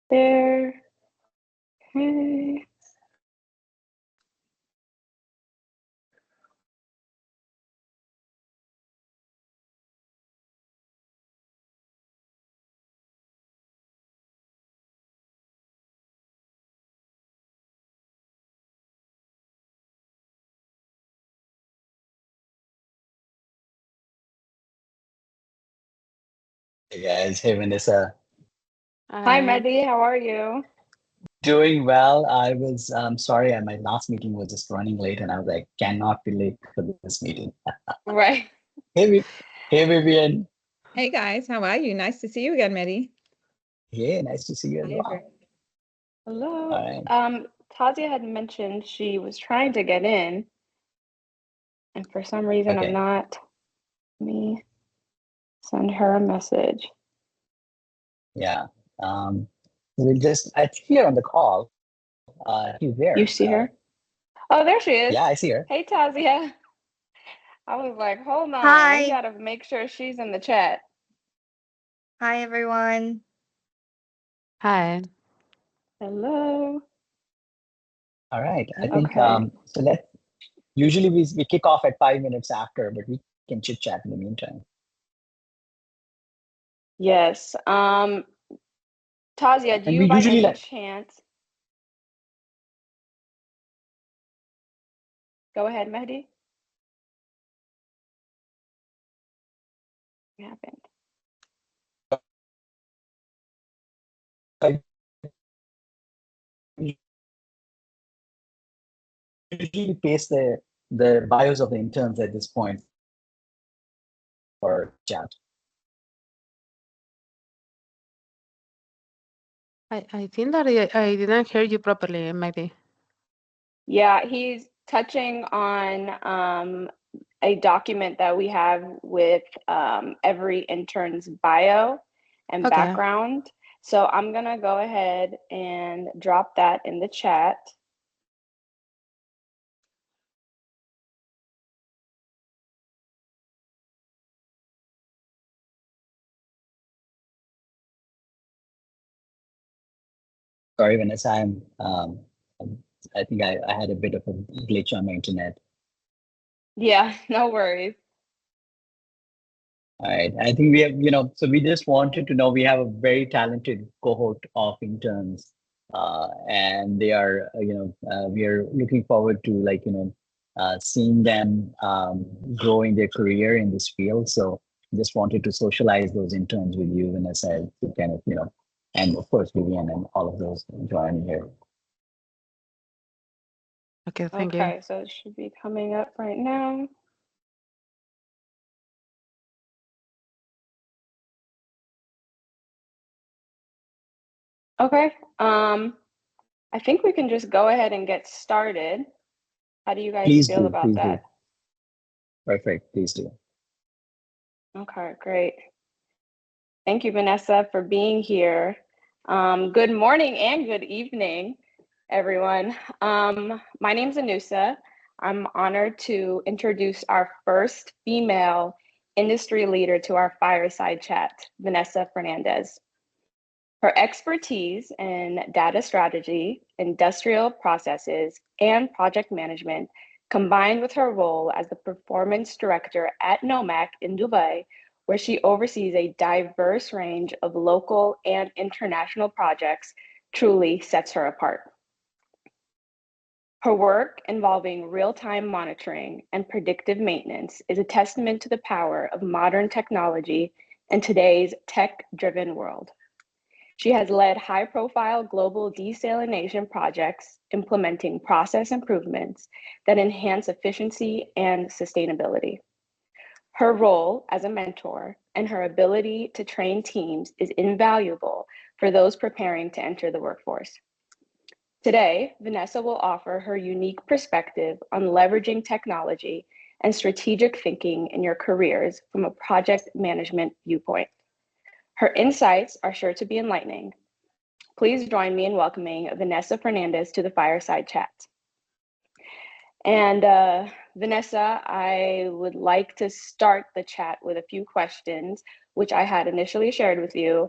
there. Okay. Hey guys, hey Vanessa. Hi, Hi. Mehdi. How are you? Doing well. I was sorry, my last meeting was just running late, and I was like, cannot be late for this meeting. Right. Hey, hey Vivian. Hey guys, how are you? Nice to see you again, Mehdi. Yeah, nice to see you as Hi, well. everyone. Hello. All right. Tazia had mentioned she was trying to get in, and for some reason I'm Okay. not. Let me send her a message. Yeah. We'll just I see her on the call. She's there. You see her? Oh, there she Yeah, is. I see her. Hey, Tazia. I was like, hold on, we Hi. gotta make sure she's in the chat. Hi, everyone. Hi. Hello. All right. I think Okay. so. Let usually we kick off at 5 minutes after, but we can chit chat in the meantime. Yes. Tazia, do And we you by usually any like chance go ahead, Mehdi? What happened? I usually paste the bios of the interns at this point for chat. I think that I didn't hear you properly, Maggie. Yeah, he's touching on a document that we have with every intern's bio and Okay. background. So I'm gonna go ahead and drop that in the chat. Sorry, Vanessa, I think I had a bit of a glitch on my internet. Yeah, no worries. All right. I think we have, so we just wanted to know we have a very talented cohort of interns, and they are, we are looking forward to seeing them grow in their career in this field. So just wanted to socialize those interns with you, Vanessa, to kind of, and of course, Vivian and all of those joining here. Okay, thank you. Okay, so it should be coming up right now. Okay, I think we can just go ahead and get started. How do you guys Please feel do, about please do. that? Perfect, please do. Okay, great. Thank you, Vanessa, for being here. Good morning and good evening, everyone. My name's Anusa. I'm honored to introduce our first female industry leader to our Fireside Chat, Vanesa Fernandez. Her expertise in data strategy, industrial processes, and project management, combined with her role as the performance director at Nomac in Dubai, where she oversees a diverse range of local and international projects, truly sets her apart. Her work involving real-time monitoring and predictive maintenance is a testament to the power of modern technology in today's tech-driven world. She has led high-profile global desalination projects, implementing process improvements that enhance efficiency and sustainability. Her role as a mentor and her ability to train teams is invaluable for those preparing to enter the workforce. Today, Vanessa will offer her unique perspective on leveraging technology and strategic thinking in your careers from a project management viewpoint. Her insights are sure to be enlightening. Please join me in welcoming Vanesa Fernandez to the Fireside Chat. And Vanessa, I would like to start the chat with a few questions, which I had initially shared with you.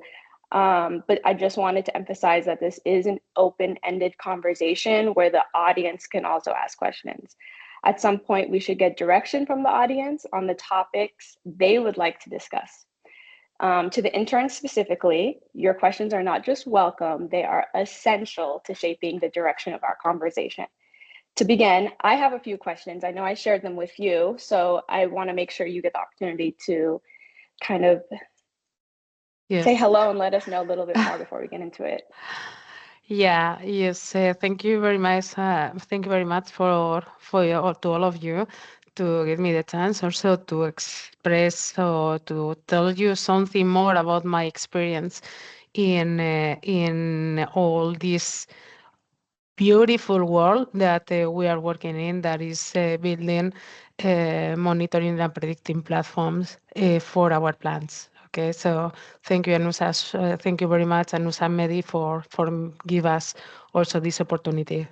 But I just wanted to emphasize that this is an open-ended conversation where the audience can also ask questions. At some point, we should get direction from the audience on the topics they would like to discuss. To the interns specifically, your questions are not just welcome, they are essential to shaping the direction of our conversation. To begin, I have a few questions. I know I shared them with you, so I want to make sure you get the opportunity to kind of say Yes. hello and let us know a little bit more before we get into it. Yeah, yes. Thank you very much. Thank you very much to all of you to give me the chance also to express or to tell you something more about my experience in all this beautiful world that we are working in, that is building monitoring and predicting platforms for our plants. Okay, so thank you, Anusa. Thank you very much, Anusa and Mehdi, for give us also this opportunity.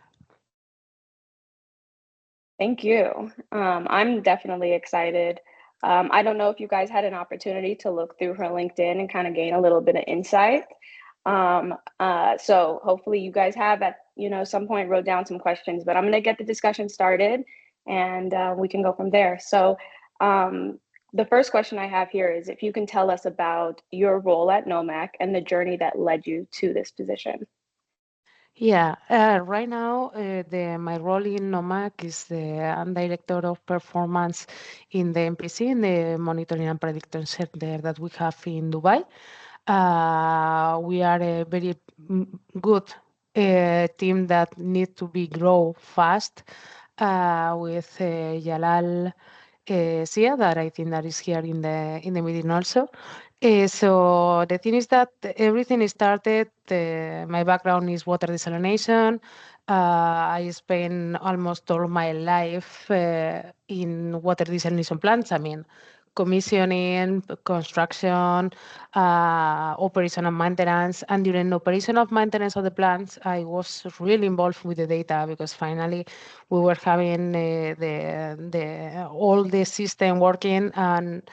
Thank you. I'm definitely excited. I don't know if you guys had an opportunity to look through her LinkedIn and kind of gain a little bit of insight. So hopefully you guys have at some point wrote down some questions, but I'm going to get the discussion started and we can go from there. So the first question I have here is if you can tell us about your role at NOMAC and the journey that led you to this position. Yeah, right now my role in NOMAC is I'm director of performance in the MPC, in the monitoring and prediction center that we have in Dubai. We are a very good team that needs to be grow fast with Jalal Sia, that I think that is here in the meeting also. So the thing is that everything started, my background is water desalination. I spent almost all my life in water desalination plants. I mean, commissioning, construction, operation and maintenance. And during operation of maintenance of the plants, I was really involved with the data because finally we were having all the system working. And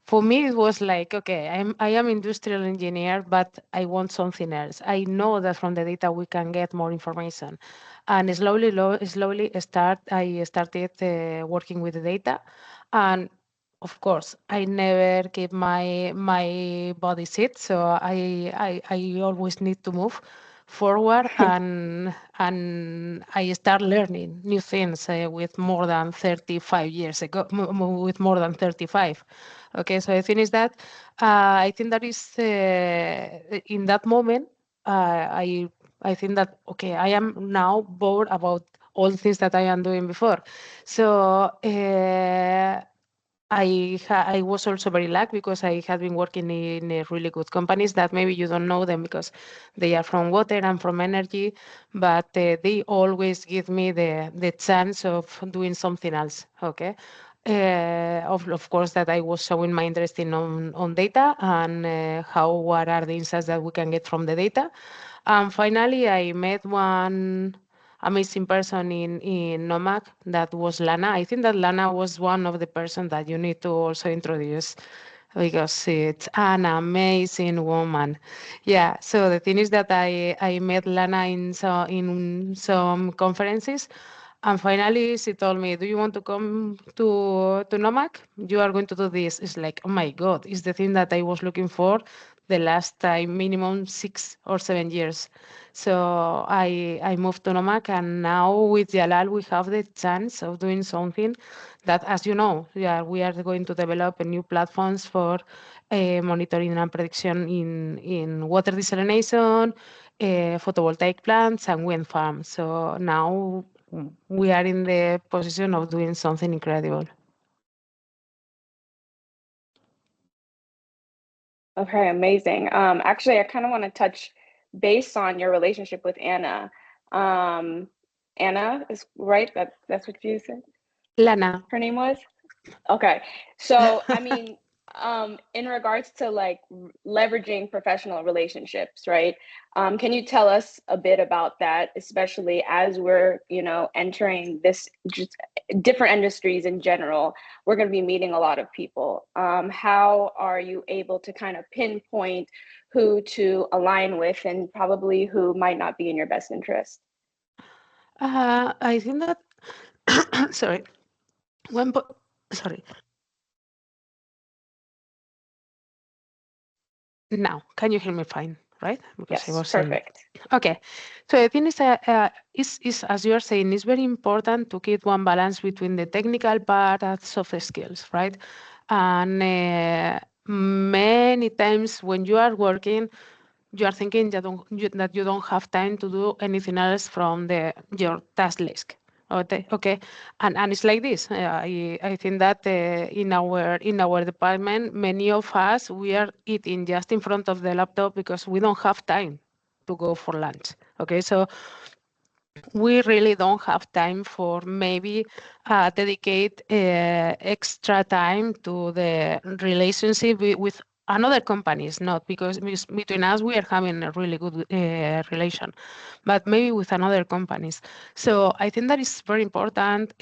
for me, it was like, okay, I am industrial engineer, but I want something else. I know that from the data we can get more information, and slowly I started working with the data, and of course, I never keep my body sit, so I always need to move forward, and I start learning new things with more than 35 years ago, with more than 35. Okay, so the thing is that I think that is in that moment I think that okay, I am now bored about all the things that I am doing before. So I was also very lucky because I had been working in really good companies that maybe you don't know them because they are from water and from energy, but they always give me the chance of doing something else. Okay. Of course, that I was showing my interest on data and what are the insights that we can get from the data. And finally, I met one amazing person in NOMAC that was Lana. I think that Lana was one of the persons that you need to also introduce because it's an amazing woman. Yeah, so the thing is that I met Lana in some conferences, and finally she told me, do you want to come to NOMAC? You are going to do this. It's like, oh my God, it's the thing that I was looking for the last time, minimum 6 or 7 years. So I moved to NOMAC, and now with Jalal, we have the chance of doing something that, as you know, yeah, we are going to develop a new platforms for monitoring and prediction in water desalination, photovoltaic plants, and wind farms. So now we are in the position of doing something incredible. Okay, amazing. Actually, I kind of want to touch base on your relationship with Anna. Anna is right. That's what you said. Lana. Her name was? Okay. So, I mean, in regards to like leveraging professional relationships, right? Can you tell us a bit about that, especially as we're, entering this just different industries in general? We're going to be meeting a lot of people. How are you able to kind of pinpoint who to align with and probably who might not be in your best interest? I think that, sorry, sorry. Now, can you hear me fine, right? Because I Yes, was saying. perfect. Okay, so I think is as you are saying, it's very important to keep one balance between the technical part and soft skills, right? And many times when you are working, you are thinking that you don't have time to do anything else from your task list. Okay, and it's like this. I think that in our department, many of us we are eating just in front of the laptop because we don't have time to go for lunch. Okay, so we really don't have time for maybe dedicate extra time to the relationship with another companies, not because between us we are having a really good relation, but maybe with another companies. So I think that is very important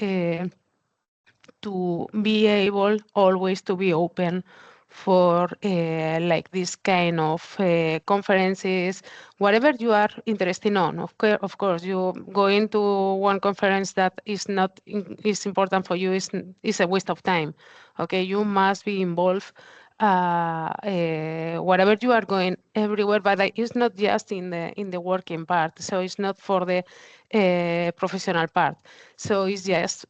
to be able always to be open for like this kind of conferences, whatever you are interested on. Of course, you going to one conference that is not is important for you is a waste of time. Okay, you must be involved. Whatever you are going everywhere, but it's not just in the working part. So it's not for the professional part. So it's just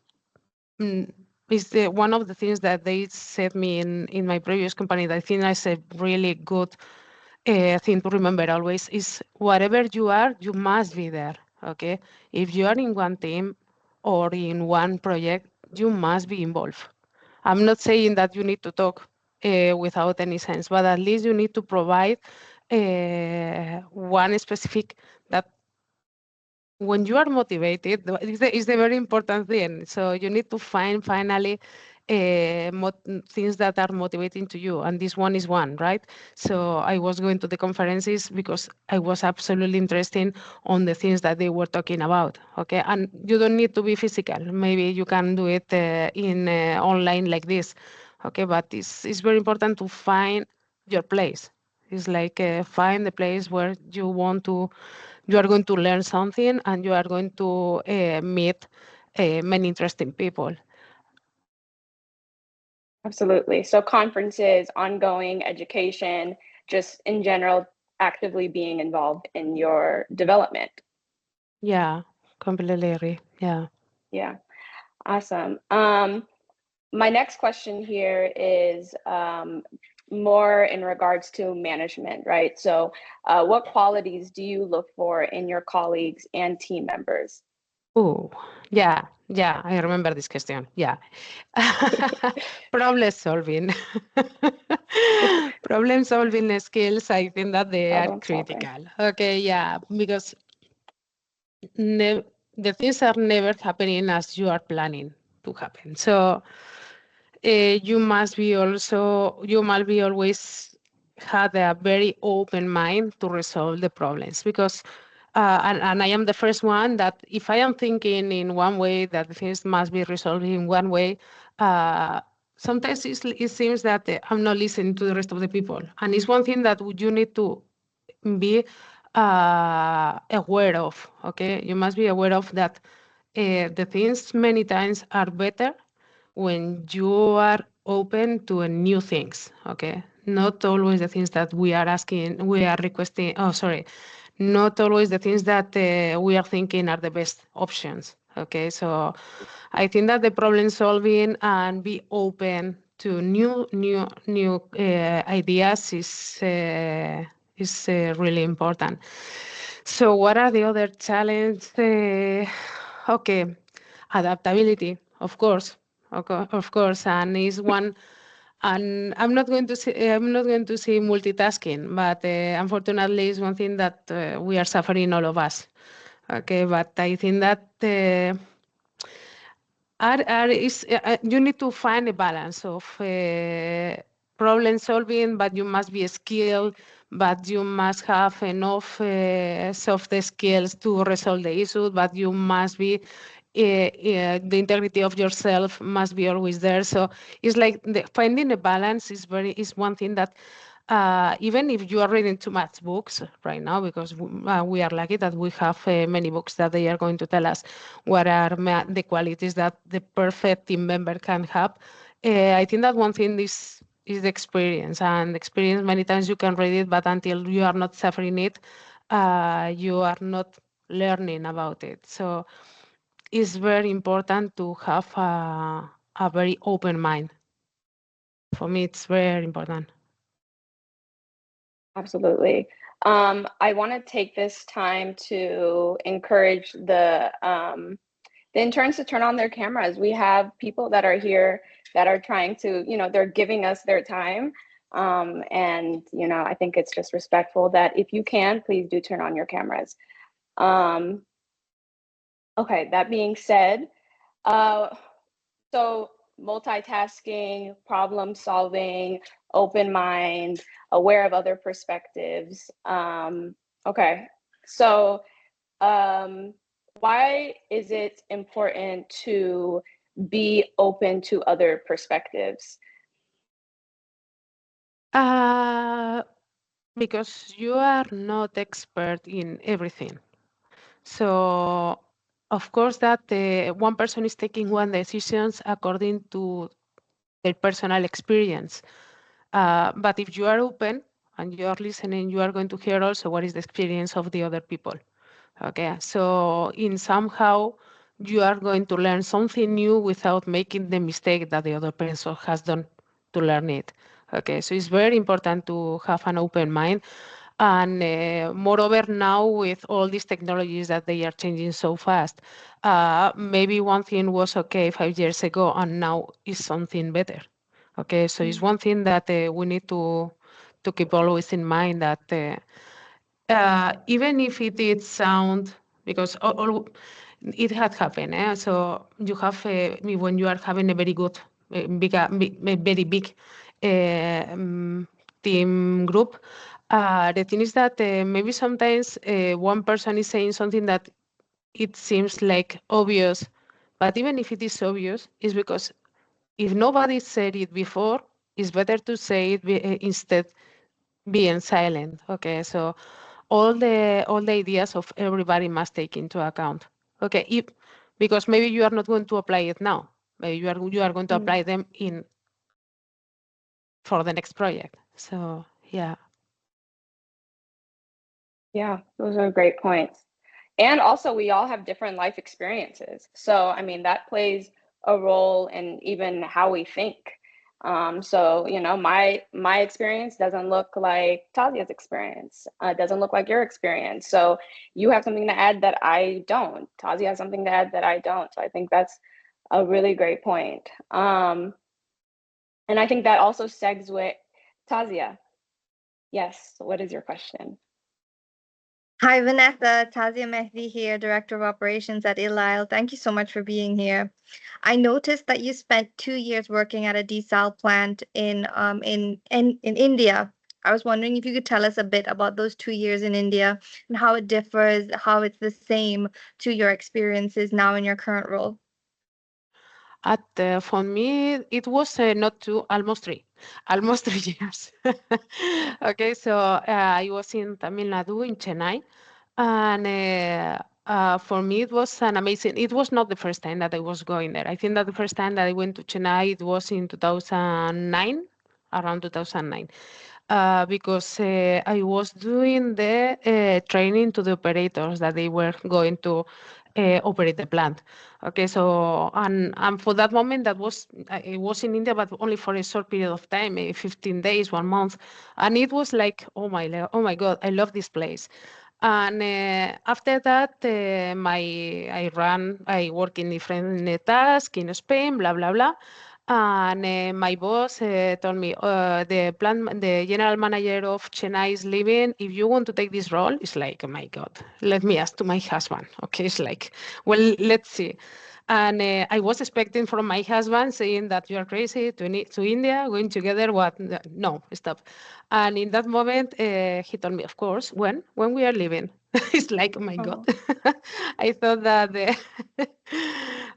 is one of the things that they said me in my previous company that I think is a really good thing to remember always is whatever you are, you must be there. Okay, if you are in one team or in one project, you must be involved. I'm not saying that you need to talk without any sense, but at least you need to provide one specific that when you are motivated, is the very important thing. So you need to find finally things that are motivating to you, and this one is one, right? So I was going to the conferences because I was absolutely interested on the things that they were talking about. Okay, and you don't need to be physical. Maybe you can do it in online like this. Okay, but it's very important to find your place. It's like find the place where you are going to learn something and you are going to meet many interesting people. Absolutely. So conferences, ongoing education, just in general, actively being involved in your development. Yeah, completely agree. Yeah. Yeah, awesome. My next question here is more in regards to management, right? So what qualities do you look for in your colleagues and team members? Oh, yeah, I remember this question. Yeah. Problem solving. Problem solving skills, I think that they are Problem solving. critical. Okay, yeah, because the things are never happening as you are planning to happen. So you must be always had a very open mind to resolve the problems because and I am the first one that if I am thinking in one way that things must be resolved in one way, sometimes it seems that I'm not listening to the rest of the people. And it's one thing that you need to be aware of. Okay, you must be aware of that the things many times are better when you are open to new things. Okay, not always the things that we are requesting. Oh, sorry, not always the things that we are thinking are the best options. Okay, so I think that the problem solving and be open to new ideas is really important. So what are the other challenges? Okay, adaptability, of course, of course, and is one. And I'm not going to say multitasking, but unfortunately, it's one thing that we are suffering, all of us. Okay, but I think that you need to find a balance of problem solving, but you must be skilled, but you must have enough soft skills to resolve the issue, but you must be the integrity of yourself must be always there. So it's like finding a balance is one thing that even if you are reading too much books right now, because we are lucky that we have many books that they are going to tell us what are the qualities that the perfect team member can have. I think that one thing is the experience, and experience many times you can read it, but until you are not suffering it, you are not learning about it. So it's very important to have a very open mind. For me, it's very important. Absolutely. I want to take this time to encourage the interns to turn on their cameras. We have people that are here that are trying to, they're giving us their time. And, I think it's just respectful that if you can, please do turn on your cameras. Okay, that being said, so multitasking, problem solving, open mind, aware of other perspectives. Okay, so why is it important to be open to other perspectives? Because you are not expert in everything. So, of course, that one person is taking one decisions according to their personal experience. But if you are open and you are listening, you are going to hear also what is the experience of the other people. Okay, so in somehow you are going to learn something new without making the mistake that the other person has done to learn it. Okay, so it's very important to have an open mind. And moreover, now with all these technologies that they are changing so fast, maybe one thing was okay 5 years ago and now is something better. Okay, so it's one thing that we need to keep always in mind, that even if it did sound, because it had happened. So you have when you are having a very good, very big team group. The thing is that maybe sometimes one person is saying something that it seems like obvious, but even if it is obvious, it's because if nobody said it before, it's better to say it instead being silent. Okay, so all the ideas of everybody must take into account. Okay, because maybe you are not going to apply it now. Maybe you are going to apply them for the next project. So yeah. Yeah, those are great points. And also, we all have different life experiences. So, I mean, that plays a role in even how we think. So, my experience doesn't look like Talia's experience. Doesn't look like your experience. So, you have something to add that I don't. Talia has something to add that I don't. So, I think that's a really great point. And I think that also segs with Tazia. Yes. So what is your question? Hi, Vanessa. Tazia Mehdi here, Director of Operations at Ilisle. Thank you so much for being here. I noticed that you spent 2 years working at a desal plant in India. I was wondering if you could tell us a bit about those 2 years in India and how it differs, how it's the same to your experiences now in your current role. For me, it was not two, almost 3 years. Okay, so I was in Tamil Nadu, in Chennai, and for me it was an amazing. It was not the first time that I was going there. I think that the first time that I went to Chennai, it was in 2009, around 2009. Because I was doing the training to the operators that they were going to operate the plant. Okay, so and for that moment, that was it was in India, but only for a short period of time, maybe 15 days, 1 month, and it was like, oh my God, I love this place. And after that, I work in different tasks in Spain, blah blah blah. And my boss told me, the general manager of Chennai is leaving. If you want to take this role, it's like, oh my God, let me ask to my husband. Okay, it's like, well, let's see. And I was expecting from my husband saying that you are crazy to India, going together. What? No, stop. And in that moment, he told me, of course, when we are leaving. It's like, oh my God. I thought that.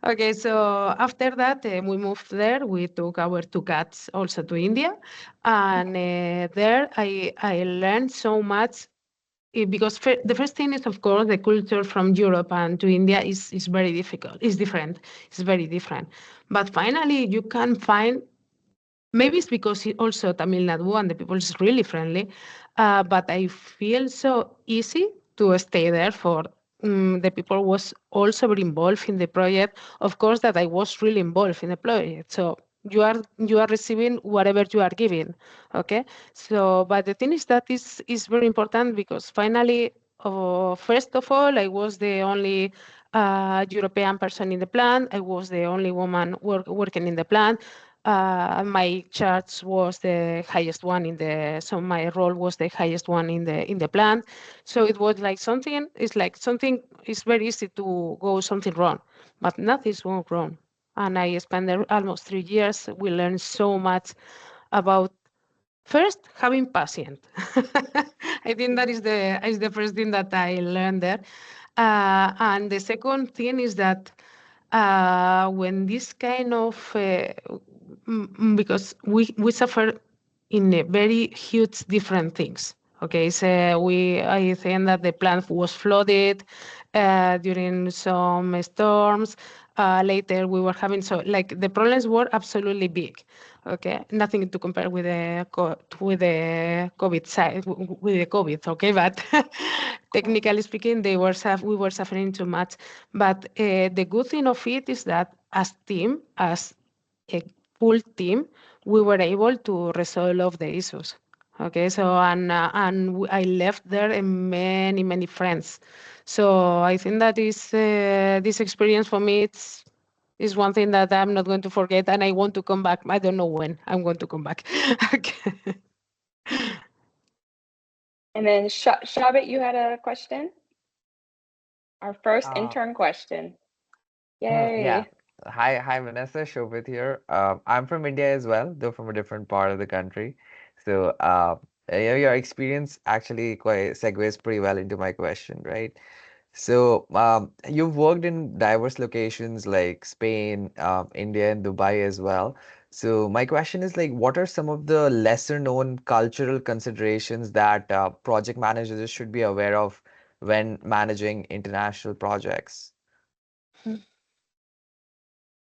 Okay, so after that, we moved there. We took our 2 cats also to India. And there I learned so much because the first thing is, of course, the culture from Europe and to India is very difficult. It's different. It's very different. But finally, you can find, maybe it's because also Tamil Nadu and the people is really friendly, but I feel so easy to stay there for the people was also very involved in the project. Of course, that I was really involved in the project. So you are receiving whatever you are giving. Okay. So, but the thing is that is very important because finally, first of all, I was the only European person in the plant. I was the only woman working in the plant. My charge was the highest one so my role was the highest one in the plant. So it was like something, it's very easy to go something wrong, but nothing's going wrong. And I spent there almost 3 years. We learned so much about first having patience. I think that is the first thing that I learned there. And the second thing is that when this kind of because we suffer in a very huge different things. Okay, so I think that the plant was flooded during some storms. Later we were having, so like the problems were absolutely big. Okay, nothing to compare with the COVID side, with the COVID. Okay, but technically speaking, we were suffering too much. But the good thing of it is that as a full team, we were able to resolve the issues. Okay, so I left there and many friends. So I think that is this experience for me. Is one thing that I'm not going to forget, and I want to come back. I don't know when I'm going to come back. Okay. And then Shabit, you had a question? Our first Uh, intern question. Yay. yeah. Hi, Vanessa. Shobit here. I'm from India as well, though from a different part of the country. So, your experience actually quite segues pretty well into my question, right? So, you've worked in diverse locations like Spain, India, and Dubai as well. So, my question is like, what are some of the lesser known cultural considerations that project managers should be aware of when managing international projects?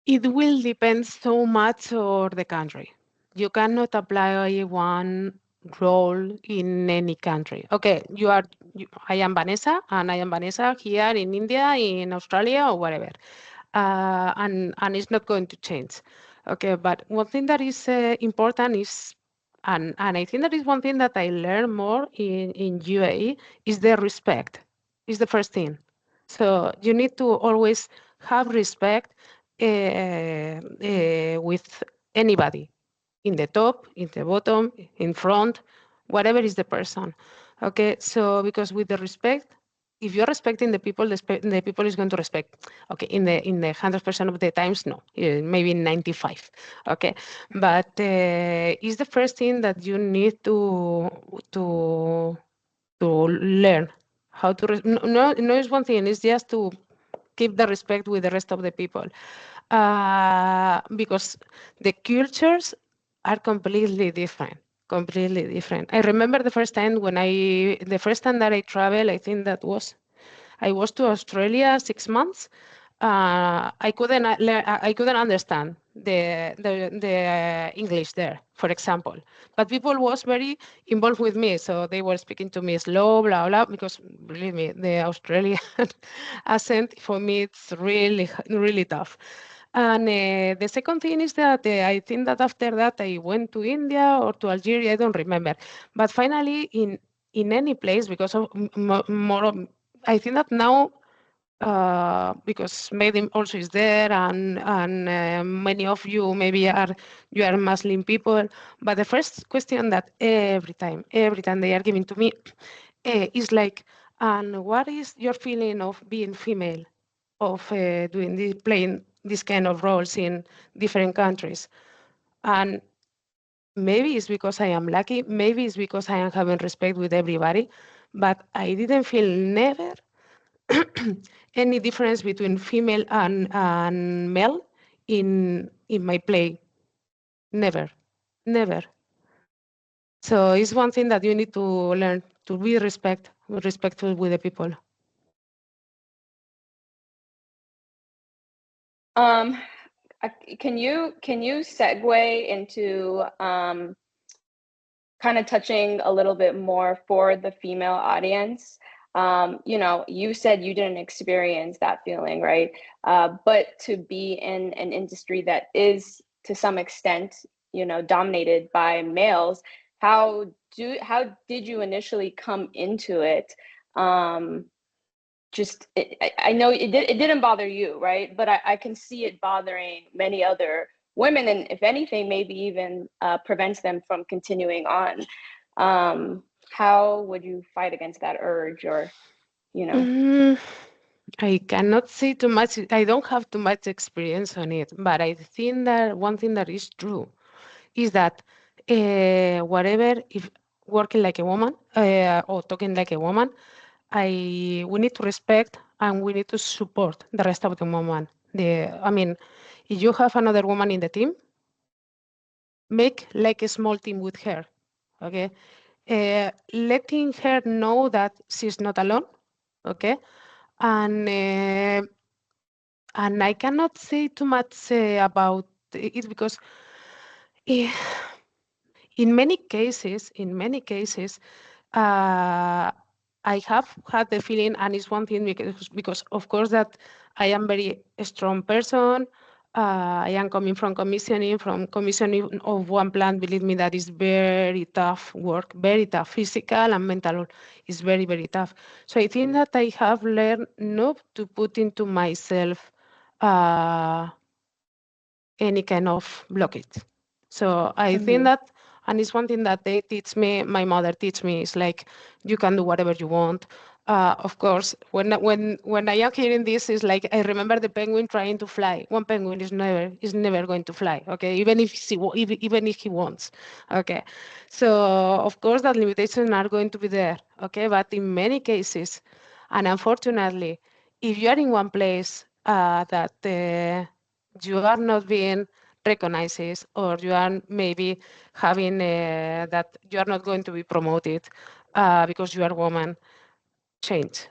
It will depend so much on the country. You cannot apply one role in any country. Okay, I am Vanessa, and I am Vanessa here in India, in Australia, or wherever. And it's not going to change. Okay, but one thing that is important is, and I think that is one thing that I learned more in UAE, is the respect. Is the first thing. So you need to always have respect with anybody, in the top, in the bottom, in front, whatever is the person. Okay, so because with the respect, if you're respecting the people, the people is going to respect. Okay, in the 100% of the times, no, maybe 95. Okay, but it's the first thing that you need to learn how to. No, it's one thing. It's just to keep the respect with the rest of the people, because the cultures are completely different. Completely different. I remember the first time that I traveled. I was to Australia 6 months. I couldn't understand the English there, for example. But people was very involved with me, so they were speaking to me slow, blah blah. Because believe me, the Australian accent for me it's really tough. And the second thing is that I think that after that I went to India or to Algeria. I don't remember, but finally in any place because of more of, I think that now because Medim also is there, and many of you maybe you are Muslim people. But the first question that every time they are giving to me is like, and what is your feeling of being female, of playing this kind of roles in different countries. And maybe it's because I am lucky, maybe it's because I am having respect with everybody, but I didn't feel never any difference between female and male in my play. Never, never. So it's one thing that you need to learn, to be respectful with the people. Can you segue into kind of touching a little bit more for the female audience? You said you didn't experience that feeling, right? But to be in an industry that is to some extent, dominated by males, how did you initially come into it? I know it didn't bother you, right? But I can see it bothering many other women, and if anything, maybe even prevents them from continuing on. How would you fight against that urge, or I cannot say too much. I don't have too much experience on it, but I think that one thing that is true is that whatever, if working like a woman or talking like a woman, we need to respect and we need to support the rest of the woman. If you have another woman in the team, make like a small team with her, okay? Letting her know that she's not alone, okay? And I cannot say too much about it because in many cases, I have had the feeling, and it's one thing because of course that I am very strong person. I am coming from commissioning of one plant. Believe me, that is very tough work, very tough, physical and mental. Is very, very tough. So I think that I have learned not to put into myself any kind of blockage. So I think that, and it's one thing that they teach me, my mother teach me, is like, you can do whatever you want. Of course, when I am hearing this, is like, I remember the penguin trying to fly. One penguin is never going to fly, okay? Even if he wants, okay? So of course that limitations are going to be there, okay? But in many cases, and unfortunately, if you are in one place that you are not being recognized, or you are maybe having that you are not going to be promoted because you are a woman, change.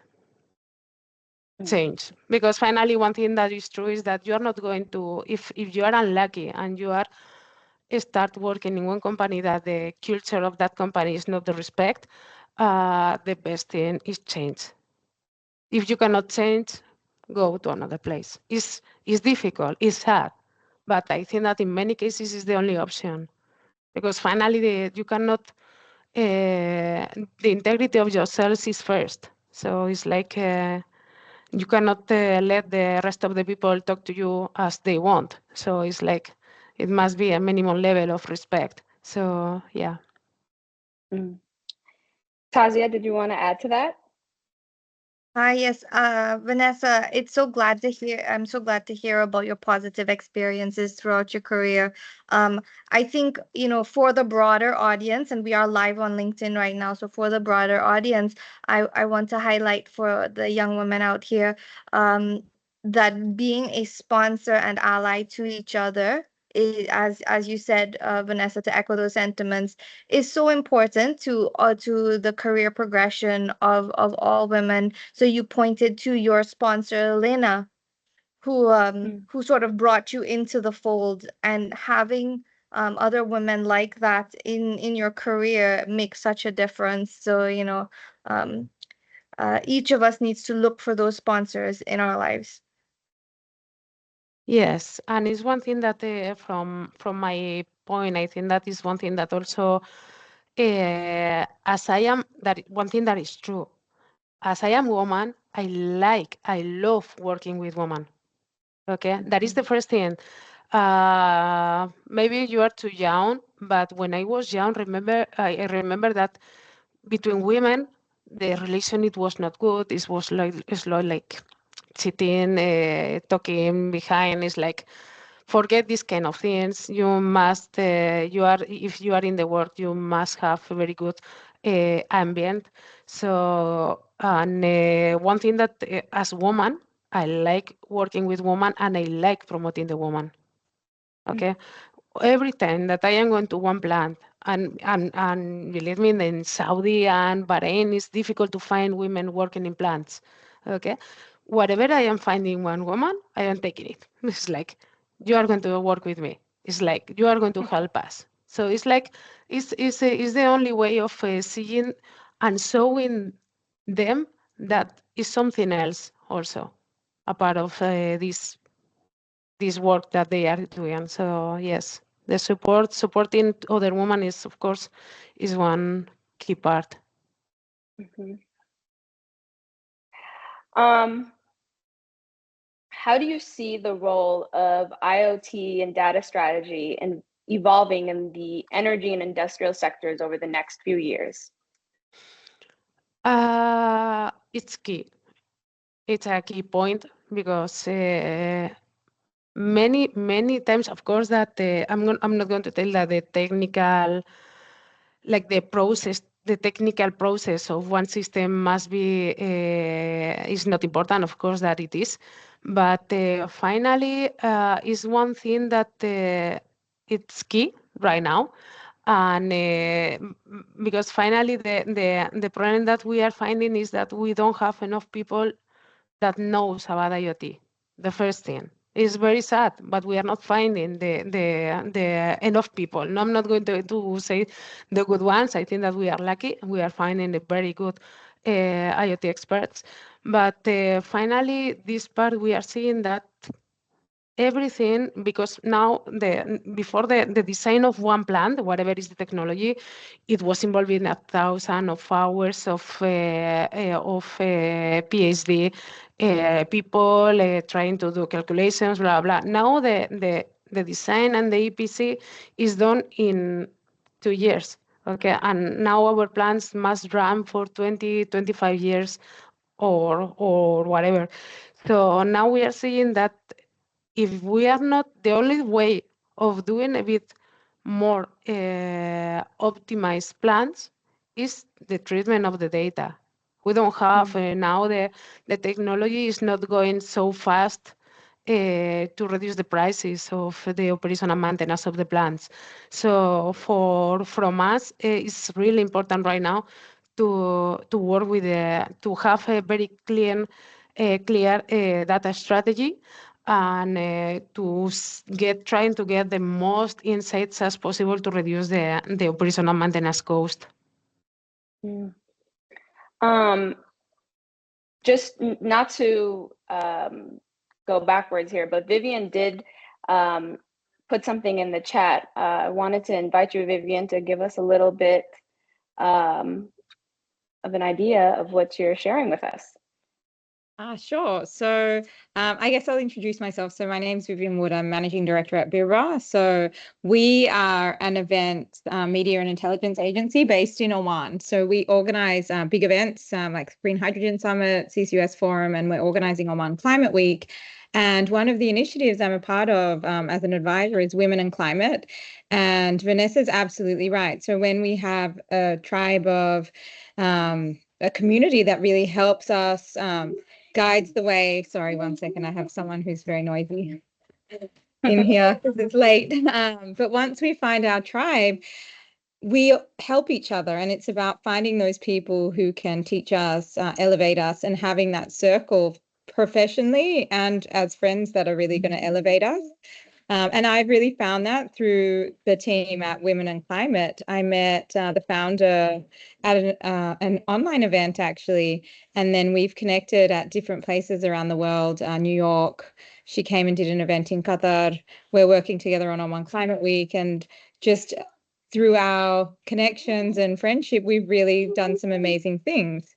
Because finally one thing that is true is that you are not going to, if you are unlucky and you are start working in one company that the culture of that company is not the respect, the best thing is change. If you cannot change, go to another place. It's difficult, it's hard, but I think that in many cases is the only option, because finally you cannot, the integrity of yourself is first. So it's like you cannot let the rest of the people talk to you as they want. So it's like it must be a minimum level of respect. So yeah. Tazia, did you want to add to that? Hi, yes, Vanessa, I'm so glad to hear about your positive experiences throughout your career. I think, for the broader audience, and we are live on LinkedIn right now, so for the broader audience, I want to highlight for the young women out here, that being a sponsor and ally to each other, as you said, Vanessa, to echo those sentiments, is so important to the career progression of all women. So you pointed to your sponsor, Lena, who sort of brought you into the fold, and having other women like that in your career makes such a difference. So each of us needs to look for those sponsors in our lives. Yes, and it's one thing that from my point, I think that is one thing that also, as I am, that one thing that is true. As I am woman, I love working with women. Okay, that is the first thing. Maybe you are too young, but when I was young, I remember that between women, the relation, it was not good. It was like sitting, talking behind. It's like, forget these kind of things. You must, if you are in the work, you must have a very good ambient. So, and one thing that as woman, I like working with women and I like promoting the woman. Okay. Every time that I am going to one plant, and believe me, in Saudi and Bahrain, it's difficult to find women working in plants. Okay. Whatever I am finding one woman, I am taking it. It's like, you are going to work with me. It's like, you are going to help us. So it's like, it's the only way of seeing and showing them that is something else also, a part of this work that they are doing. So yes, the supporting other women is, of course, is one key part. Mhm. How do you see the role of IoT and data strategy and evolving in the energy and industrial sectors over the next few years? It's key. It's a key point because many times, of course, that I'm not going to tell that the technical, like the technical process of one system must be is not important. Of course, that it is, but finally, is one thing that it's key right now. And because finally the problem that we are finding is that we don't have enough people that knows about IoT. The first thing is very sad, but we are not finding the enough people. No, I'm not going to say the good ones. I think that we are lucky. We are finding the very good IoT experts. But finally, this part we are seeing that everything, because now before the design of one plant, whatever is the technology, it was involving 1,000 of hours of PhD people trying to do calculations, blah blah. Now the design and the EPC is done in 2 years. Okay, and now our plants must run for 20-25 years or whatever. So now we are seeing that if we are not, the only way of doing a bit more optimized plans is the treatment of the data. We don't have now the technology is not going so fast to reduce the prices of the operation and maintenance of the plants. So from us, it's really important right now to work with to have a very clear data strategy and trying to get the most insights as possible to reduce the operation and maintenance cost. Mm. Just not to go backwards here, but Vivian did put something in the chat. I wanted to invite you, Vivian, to give us a little bit of an idea of what you're sharing with us. Sure. So I guess I'll introduce myself. So my name's Vivian Wood. I'm Managing Director at BIRA. So we are an event media and intelligence agency based in Oman. So we organize big events like Green Hydrogen Summit, CCUS Forum, and we're organizing Oman Climate Week. And one of the initiatives I'm a part of as an advisor is Women and Climate. And Vanessa's absolutely right. So when we have a tribe of a community that really helps us guides the way. Sorry, one second. I have someone who's very noisy in here because it's late. But once we find our tribe, we help each other, and it's about finding those people who can teach us, elevate us, and having that circle professionally and as friends that are really going to elevate us. And I've really found that through the team at Women and Climate. I met the founder at an online event, actually, and then we've connected at different places around the world. New York, she came and did an event in Qatar. We're working together on Oman Climate Week, and just through our connections and friendship, we've really done some amazing things.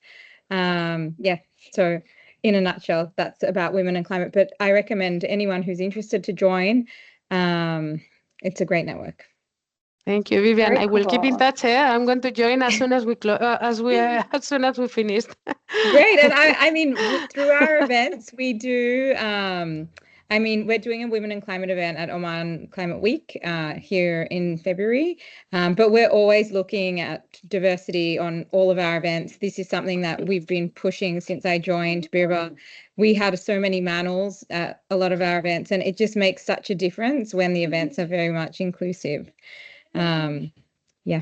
Yeah, so in a nutshell, that's about Women and Climate, but I recommend anyone who's interested to join. It's a great network. Thank you, Vivian. Very I will keep in cool. touch. I'm going to join as soon as we as soon as we finish. Great. And I mean, through our events, we do, I mean, we're doing a Women in Climate event at Oman Climate Week here in February. But we're always looking at diversity on all of our events. This is something that we've been pushing since I joined BIRA. We have so many manels at a lot of our events, and it just makes such a difference when the events are very much inclusive. Yeah.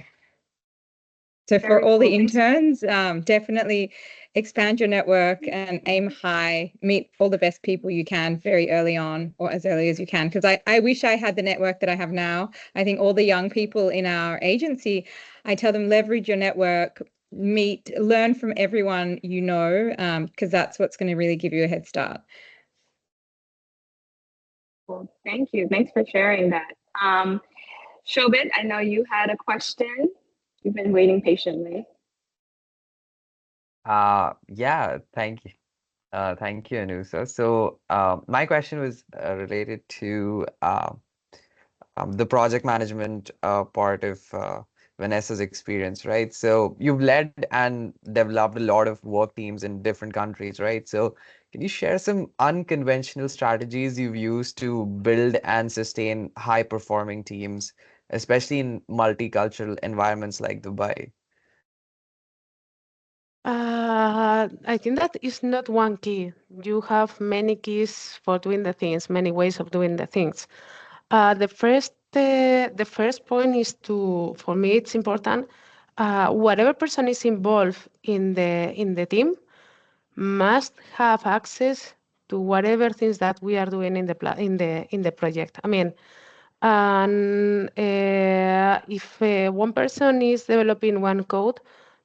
So for Very all the cool. Thanks. interns, definitely expand your network and aim high, meet all the best people you can very early on or as early as you can. Because I wish I had the network that I have now. I think all the young people in our agency, I tell them leverage your network, learn from everyone you know, because that's what's going to really give you a head start. Cool. Thank you. Thanks for sharing that. Shobit, I know you had a question. You've been waiting patiently. Yeah, thank you. Thank you, Anusa. So my question was related to the project management part of Vanesa's experience, right? So you've led and developed a lot of work teams in different countries, right? So can you share some unconventional strategies you've used to build and sustain high-performing teams, especially in multicultural environments like Dubai? I think that is not one key. You have many keys for doing the things, many ways of doing the things. The first point is for me, it's important. Whatever person is involved in the team must have access to whatever things that we are doing in the project. I mean, and if one person is developing one code,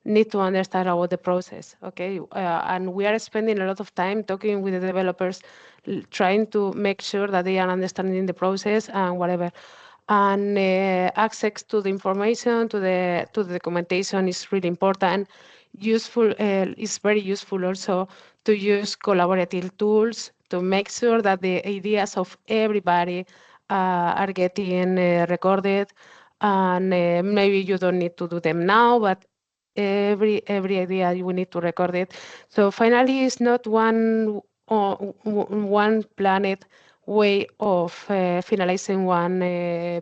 need to understand about the process, okay? And we are spending a lot of time talking with the developers, trying to make sure that they are understanding the process and whatever. And access to the information, to the documentation is really important. Useful is very useful also to use collaborative tools to make sure that the ideas of everybody are getting recorded, and maybe you don't need to do them now, but every idea you need to record it. So finally, it's not one planet way of finalizing one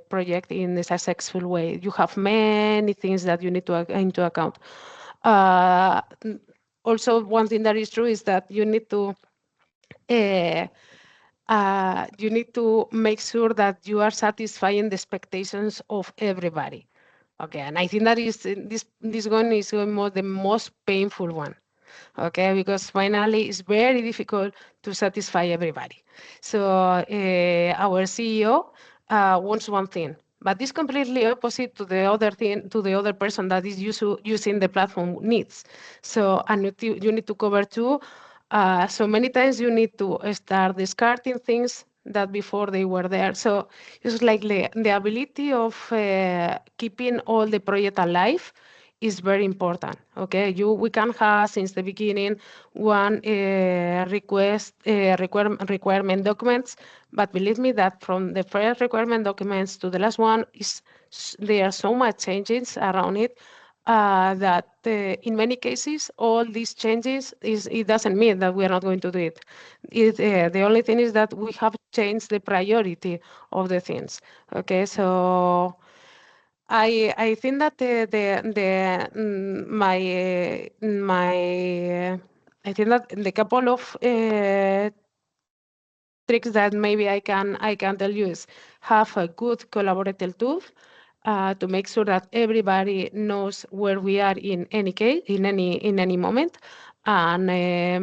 project in a successful way. You have many things that you need to into account. Also, one thing that is true is that you need to make sure that you are satisfying the expectations of everybody. Okay, and I think that is this one is the most painful one. Okay, because finally it's very difficult to satisfy everybody. So our CEO wants one thing, but it's completely opposite to the other thing, to the other person that is using the platform needs. So and you need to cover two. So many times you need to start discarding things that before they were there. So it's like the ability of keeping all the project alive is very important. Okay, we can have since the beginning one requirement documents, but believe me that from the first requirement documents to the last one there are so much changes around it that in many cases all these changes it doesn't mean that we are not going to do it. The only thing is that we have changed the priority of the things. Okay, so I think that I think that the couple of tricks that maybe I can tell you is have a good collaborative tool to make sure that everybody knows where we are in any case, in any moment, and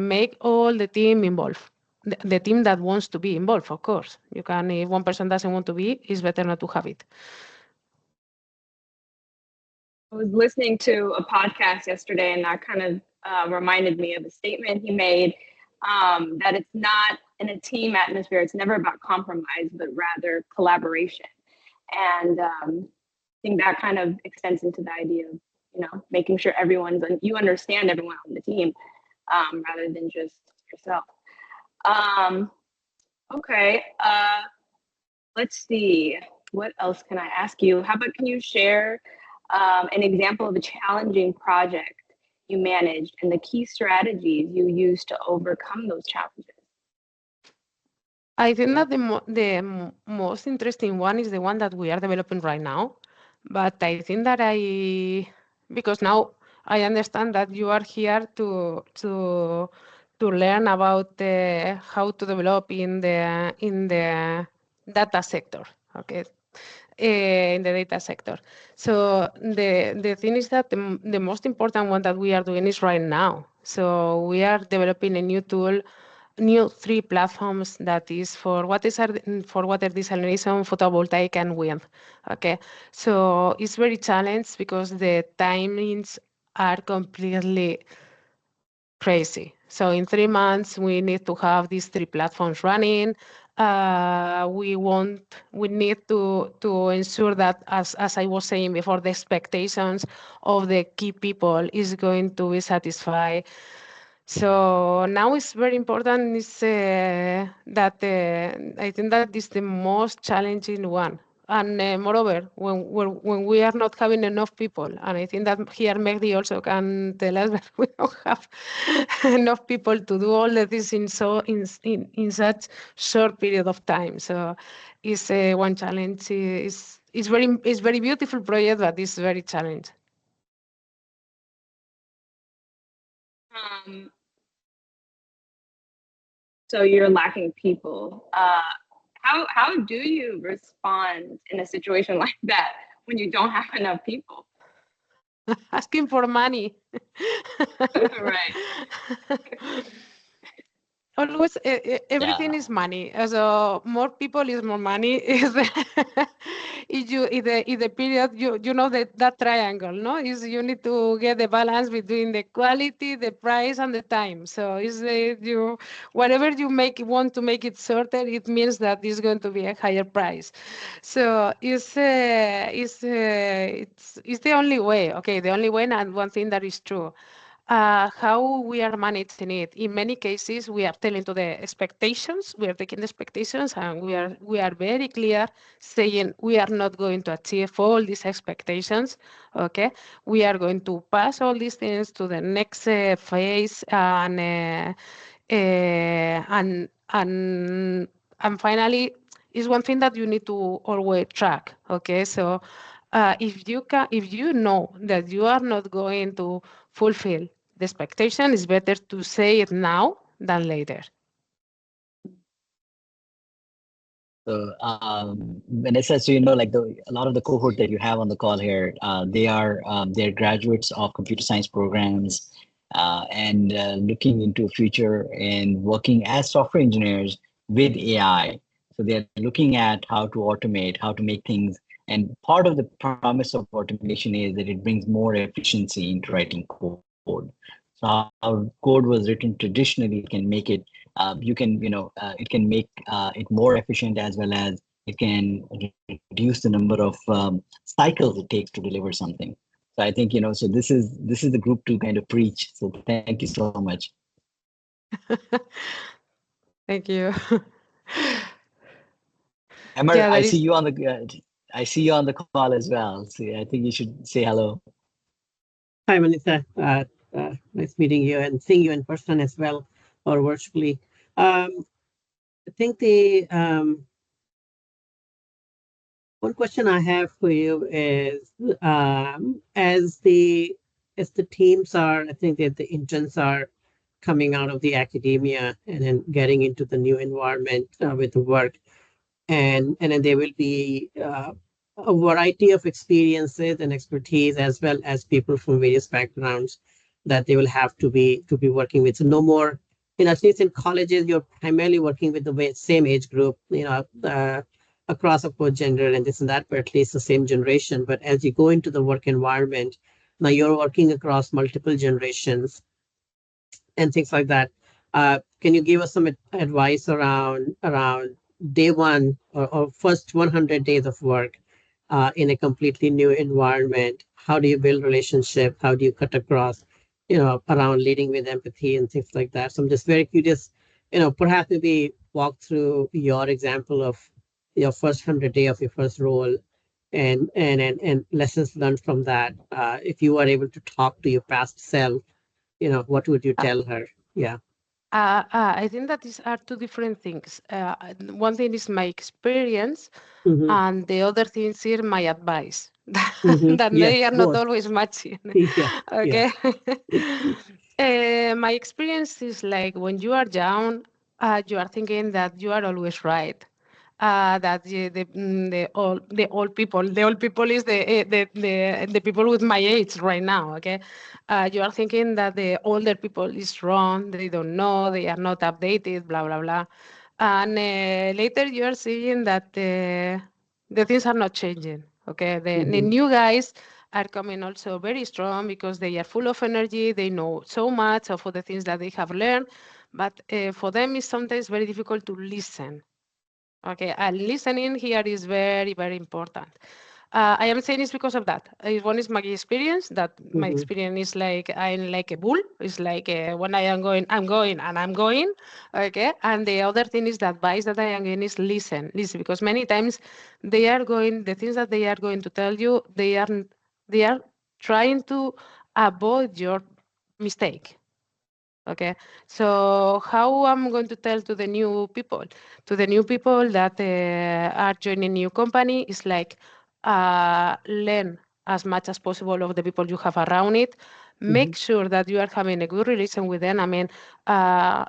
make all the team involved. The team that wants to be involved, of course. You can, if one person doesn't want to be, it's better not to have it. I was listening to a podcast yesterday, and that kind of reminded me of a statement he made, that it's not in a team atmosphere, it's never about compromise, but rather collaboration. And I think that kind of extends into the idea of, making sure you understand everyone on the team, rather than just yourself. Okay, let's see. What else can I ask you? How about can you share an example of a challenging project you managed and the key strategies you used to overcome those challenges? I think that the most interesting one is the one that we are developing right now. But I think that because now I understand that you are here to learn about how to develop in the data sector. Okay. In the data sector. So the thing is that the most important one that we are doing is right now. So we are developing a new tool, new 3 platforms that is for water desalination, photovoltaic, and wind. Okay, so it's very challenged because the timings are completely crazy. So in 3 months, we need to have these 3 platforms running. We need to ensure that, as I was saying before, the expectations of the key people is going to be satisfied. So now it's very important is that I think that is the most challenging one. And moreover, when we are not having enough people, and I think that here Megdi also can tell us that we don't have enough people to do all the things in such short period of time. So it's one challenge. It's very beautiful project, but it's very challenging. So you're lacking people. How do you respond in a situation like that when you don't have enough people? Asking for money. Right. Always, everything is money. So more people is more money. Is in the period you know that triangle, no? Is you need to get the balance between the quality, the price, and the time. So is you whatever you want to make it shorter, it means that it's going to be a higher price. So it's the only way. Okay, the only way, and one thing that is true. How we are managing it. In many cases, we are telling to the expectations. We are taking the expectations, and we are very clear, saying we are not going to achieve all these expectations. Okay, we are going to pass all these things to the next phase, and finally, is one thing that you need to always track. Okay, so if you know that you are not going to fulfill the expectation, is better to say it now than later. So, Vanessa, so like a lot of the cohort that you have on the call here, they're graduates of computer science programs and looking into a future and working as software engineers with AI. So they're looking at how to automate, how to make things. And part of the promise of automation is that it brings more efficiency into writing code. So how code was written traditionally can make it it can make it more efficient, as well as it can reduce the number of cycles it takes to deliver something. So I think, so this is the group to kind of preach. So thank you so much. Thank you. Emmer, yeah, I see you on the call as well. So I think you should say hello. Hi, Vanessa. Nice meeting you and seeing you in person as well, or virtually. I think the one question I have for you is, as the teams are, I think that the interns are coming out of the academia and then getting into the new environment with the work, and then there will be a variety of experiences and expertise, as well as people from various backgrounds that they will have to be working with. So no more, at least in colleges, you're primarily working with the same age group, across, of course, gender and this and that, but at least the same generation. But as you go into the work environment, now you're working across multiple generations and things like that. Can you give us some advice around day one or first 100 days of work in a completely new environment? How do you build relationship? How do you cut across, around leading with empathy and things like that? So I'm just very curious, perhaps maybe walk through your example of, your first 100 day of your first role, and lessons learned from that. If you are able to talk to your past self, what would you tell her? Yeah. I think that these are two different things. One thing is my experience, Mm-hmm. and the other thing is my advice. Mm-hmm. That Yes, they are not both. always matching. Yeah. Yeah. Okay. My experience is like when you are down, you are thinking that you are always right. That the old people is the people with my age right now. Okay, you are thinking that the older people is wrong. They don't know. They are not updated. Blah blah blah. And later you are seeing that the things are not changing. Okay, the Mm-hmm. new guys are coming also very strong because they are full of energy. They know so much of all the things that they have learned, but for them it's sometimes very difficult to listen. Okay, and listening here is very, very important. I am saying it's because of that. One is my experience, that my Mm-hmm. experience is like I'm like a bull. It's like when I am going, I'm going and I'm going. Okay, and the other thing is the advice that I am getting is listen, because many times they are going, the things that they are going to tell you, they are trying to avoid your mistake. Okay, so how I'm going to tell to the new people? To the new people that are joining new company is like learn as much as possible of the people you have around it. Mm-hmm. Make sure that you are having a good relation with them. I mean, uh,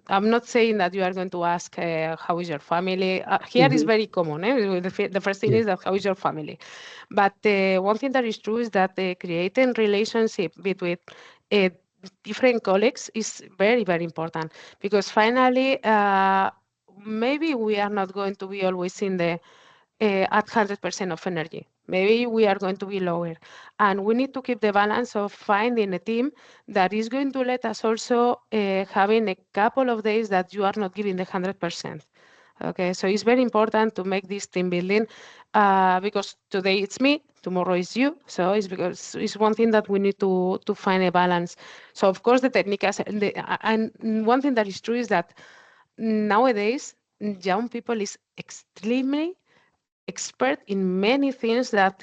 I'm not saying that you are going to ask how is your family. Here is Mm-hmm. very common. The first thing Yeah. is that how is your family. But one thing that is true is that creating relationship between uh, different colleagues is very, very important because finally, maybe we are not going to be always in the at 100% of energy. Maybe we are going to be lower. And we need to keep the balance of finding a team that is going to let us also having a couple of days that you are not giving the 100%. Okay, so it's very important to make this team building because today it's me, tomorrow is you. So it's because it's one thing that we need to find a balance. So of course the technique and one thing that is true is that nowadays young people is extremely expert in many things that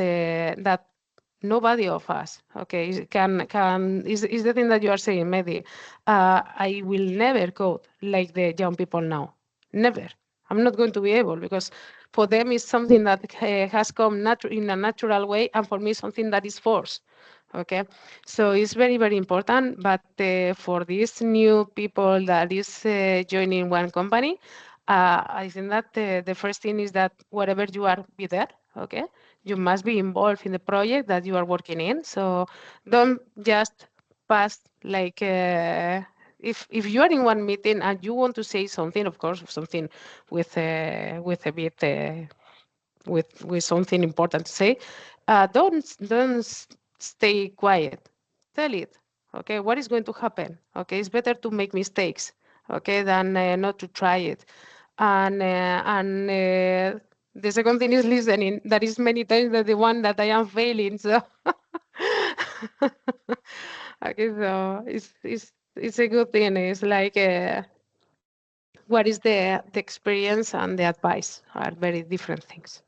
nobody of us, okay, is the thing that you are saying, Mehdi. I will never code like the young people now. Never. I'm not going to be able because for them it's something that has come in a natural way, and for me something that is forced. Okay, so it's very, very important. But for these new people that is joining one company, I think that the first thing is that wherever you are, be there. Okay, you must be involved in the project that you are working in. So don't just pass like if you are in one meeting and you want to say something, of course, something with a bit with something important to say, don't stay quiet. Tell it. Okay, what is going to happen? Okay, it's better to make mistakes. Okay, than not to try it. And the second thing is listening. That is many times the one that I am failing. So okay, so it's a good thing. It's like what is the experience and the advice are very different things.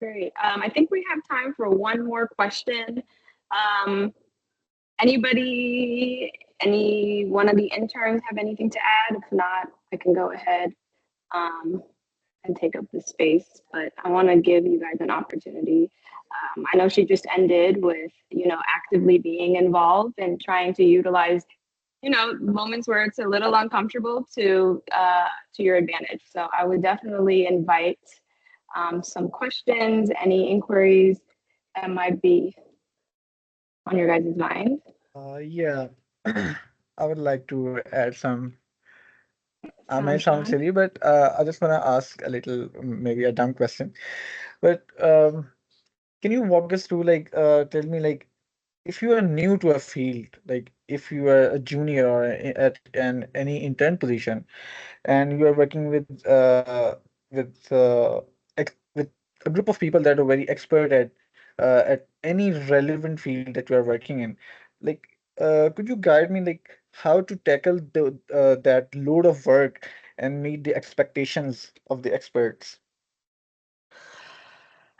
Great. I think we have time for one more question. Um, any one of the interns have anything to add? If not, I can go ahead and take up the space. But I want to give you guys an opportunity. I know she just ended with, actively being involved and trying to utilize, moments where it's a little uncomfortable to your advantage. So I would definitely invite some questions, any inquiries that might be on your guys' mind. Yeah, I would like to add some. I might Sounds sound fun. silly, but I just want to ask a little, maybe a dumb question. But can you walk us through, like, tell me, like, if you are new to a field, like if you are a junior or at any intern position, and you are working with a group of people that are very expert at any relevant field that you are working in, like, could you guide me, like, how to tackle that load of work and meet the expectations of the experts?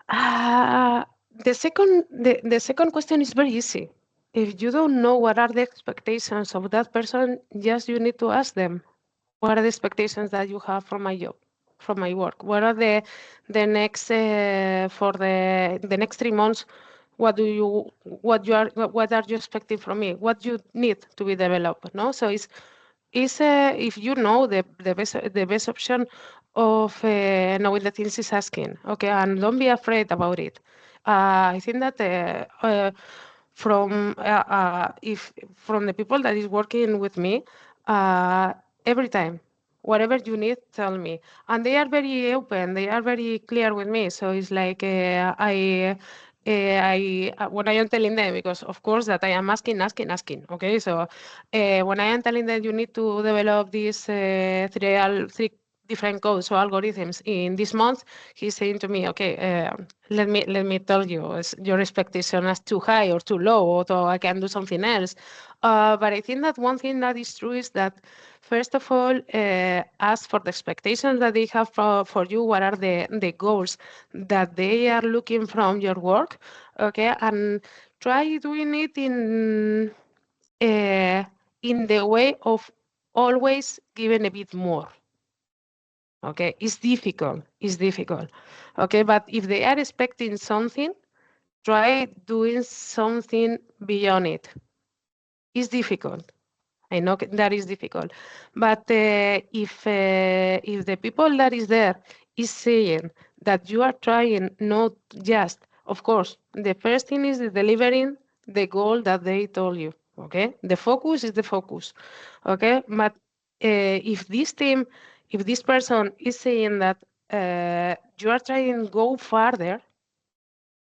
The second question is very easy. If you don't know what are the expectations of that person, just you need to ask them, what are the expectations that you have from my job, from my work? What are the next for the next 3 months? What are you expecting from me? What you need to be developed? No, so it's if you know the best option of knowing the things is asking. Okay, and don't be afraid about it. I think that from if from the people that is working with me, every time, whatever you need, tell me. And they are very open. They are very clear with me. So it's like when I am telling them, because of course that I am asking. Okay, so when I am telling them you need to develop these three different codes or algorithms in this month, he's saying to me, okay, let me tell you, is your expectation is too high or too low, or I can do something else. But I think that one thing that is true is that, first of all, ask for the expectations that they have for you. What are the goals that they are looking from your work? Okay, and try doing it in the way of always giving a bit more. Okay, it's difficult. Okay, but if they are expecting something, try doing something beyond it. It's difficult. I know that is difficult, but if the people that is there is saying that you are trying, not just, of course, the first thing is delivering the goal that they told you. Okay, the focus is the focus. Okay, but if this team, if this person is saying that you are trying to go farther,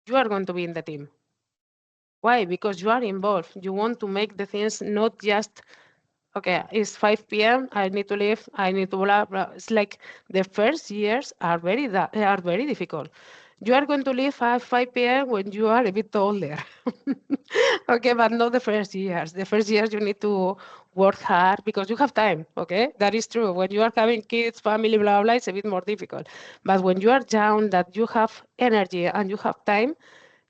you are going to be in the team. Why? Because you are involved. You want to make the things not just, okay, it's 5 p.m. I need to leave. I need to blah blah. It's like the first years are very difficult. You are going to leave at 5 p.m. when you are a bit older. Okay, but not the first years. The first years you need to work hard because you have time. Okay, that is true. When you are having kids, family, blah blah, it's a bit more difficult. But when you are young, that you have energy and you have time,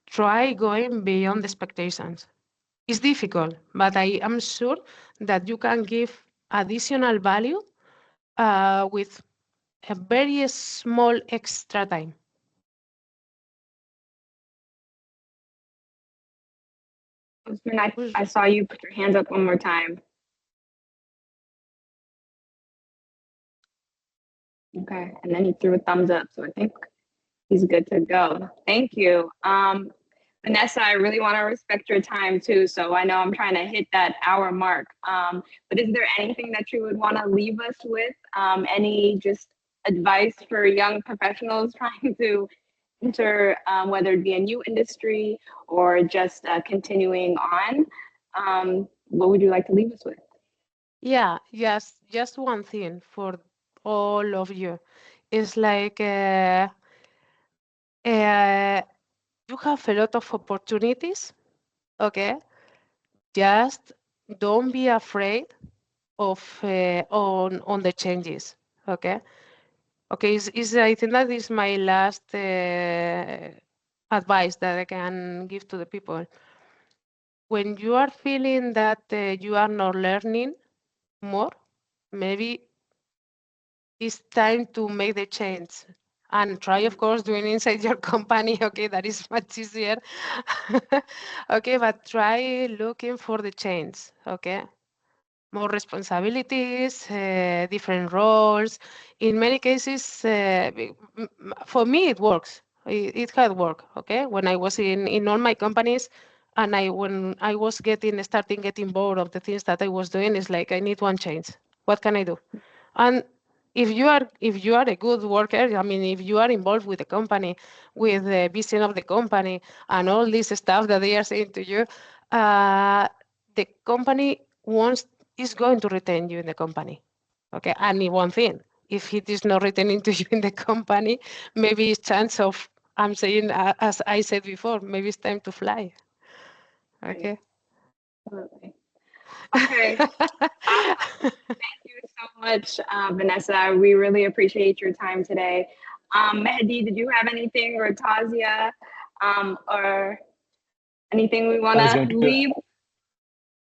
try going beyond the expectations. It's difficult, but I am sure that you can give additional value with a very small extra time. I saw you put your hands up one more time. Okay, and then he threw a thumbs up, so I think he's good to go. Thank you. Vanessa, I really want to respect your time too, so I know I'm trying to hit that hour mark. But is there anything that you would want to leave us with? Any just advice for young professionals trying to enter, whether it be a new industry or just continuing on? What would you like to leave us with? Yeah, yes, just one thing for all of you. It's like you have a lot of opportunities, okay? Just don't be afraid of on the changes, okay? Okay, I think that is my last advice that I can give to the people. When you are feeling that you are not learning more, maybe it's time to make the change and try, of course, doing inside your company. Okay, that is much easier. Okay, but try looking for the change. Okay, more responsibilities, different roles. In many cases, for me, it works. It had worked. Okay, when I was in all my companies, and when I was starting getting bored of the things that I was doing, it's like I need one change. What can I do? And if you are a good worker, I mean, if you are involved with the company, with the vision of the company, and all this stuff that they are saying to you, the company is going to retain you in the company. Okay, and one thing, if it is not retaining to you in the company, maybe it's chance of, I'm saying, as I said before, maybe it's time to fly. Okay. Absolutely. Okay. Thank you so much, Vanessa. We really appreciate your time today. Mehdi, did you have anything, or Tazia, or anything we want to leave?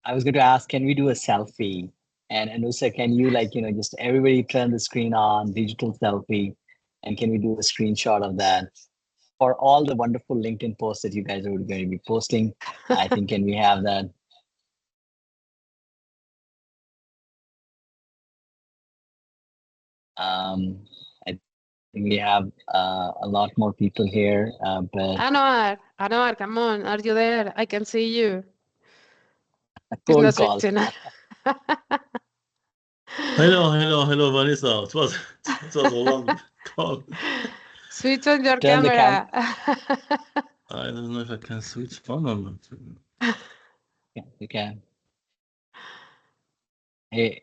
I was going to ask, can we do a selfie? And Anusa, can you just everybody turn the screen on, digital selfie, and can we do a screenshot of that for all the wonderful LinkedIn posts that you guys are going to be posting? I think, can we have that? I think we have a lot more people here, but Anwar, come on, are you there? I can see you. a He's cold not call. switching. Hello, Vanessa. It was a long call. Switch on your Turn the camera. I don't know if I can switch on or not. Yeah, you can. Hey,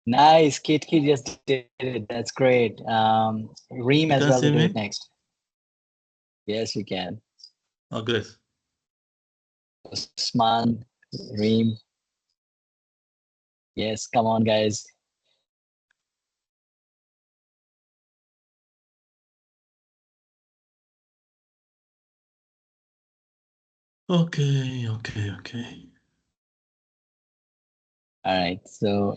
nice. Kit just did it. That's great. Reem You as can well see will do me? it next. Yes, you can. Oh, great. Usman, Reem. Yes, come on, guys. Okay. All right. So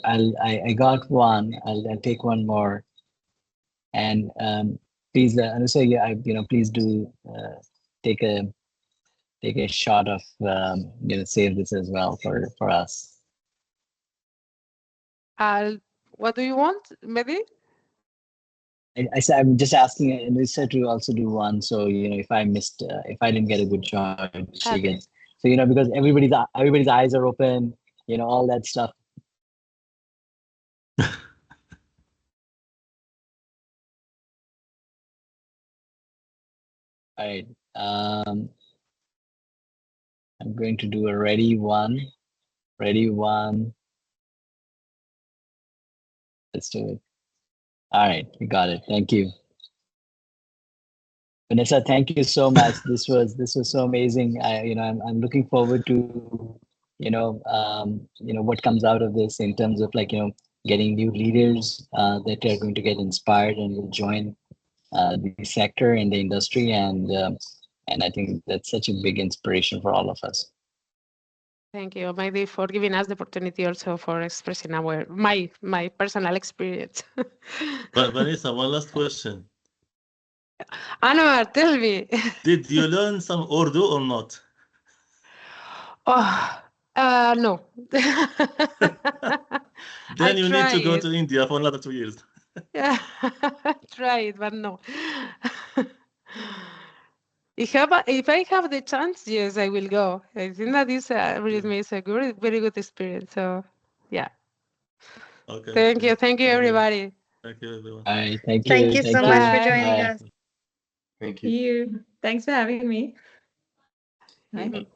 I got one. I'll take one more. And please, Anusa, please do take a shot of save this as well for us. What do you want, Mehdi? I said I'm just asking Anusa to also do one. So if I missed, if I didn't get a good shot, she gets. So because everybody's eyes are open, all that stuff. All right. I'm going to do a ready one. Ready one. Let's do it. All right, we got it. Thank you. Vanessa, thank you so much. This was so amazing. I'm looking forward to what comes out of this in terms of getting new leaders that are going to get inspired and will join the sector and the industry, and I think that's such a big inspiration for all of us. Thank you, Mehdi, for giving us the opportunity also for expressing my personal experience. But Vanessa, one last question. Anwar, tell me. Did you learn some Urdu or not? No. Then you need to go to India for another 2 years. Yeah, try it, but no. If I have the chance, yes, I will go. I think that is really is a very good experience. So, yeah. Okay. Thank you, everybody. Thank you, everyone. All right, thank you. Thank you so much for joining Bye. us. Thank you. Thanks for having me. Bye.